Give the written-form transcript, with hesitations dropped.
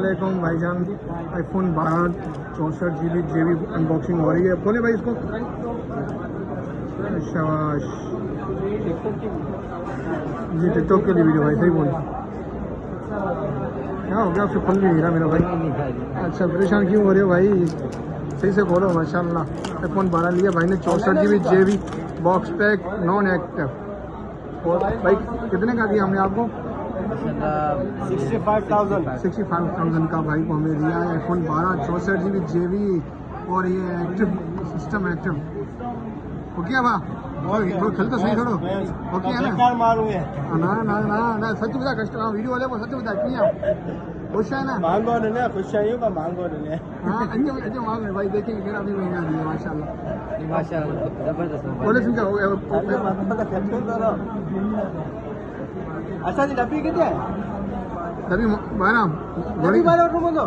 वालेकुम भाईजान। IPhone 12 64 GB जेबी unboxing हो रही है। बोले भाई इसको शाबाश जी, टिकटॉक के लिए वीडियो भाई, सही बोल। क्या हो गया आपसे फल नहीं गिरा मेरा भाई? अच्छा परेशान क्यों हो रहे हो भाई? सही से बोलो। माशाल्लाह आईफोन 12 लिया भाई ने 64 GB जेबी बॉक्स पैक नॉन एक्टिव। और भाई कितने का दिया हमने आपको? 65,000 का भाई को हमें दिया है आईफोन 12 64 GB जेबी और ये एक्टिव सिस्टम एक्टिव। ओके बा बोल खेल तो सही छोड़ो। ओके है ना? ना ना ना ना सच बता कस्टमर वीडियो वाले को सच बता क्यों खुश है ना? मांगो ने खुश आइयो का मांगो ने। हां अच्छा मांग रहे भाई, देखेंगे मेरा भी महंगा दिया माशाल्लाह जबरदस्त। बोले तुमका हो गया? अच्छा जी डब्बी कितने है? तभी 12 डब्बी 12 रुपए दो।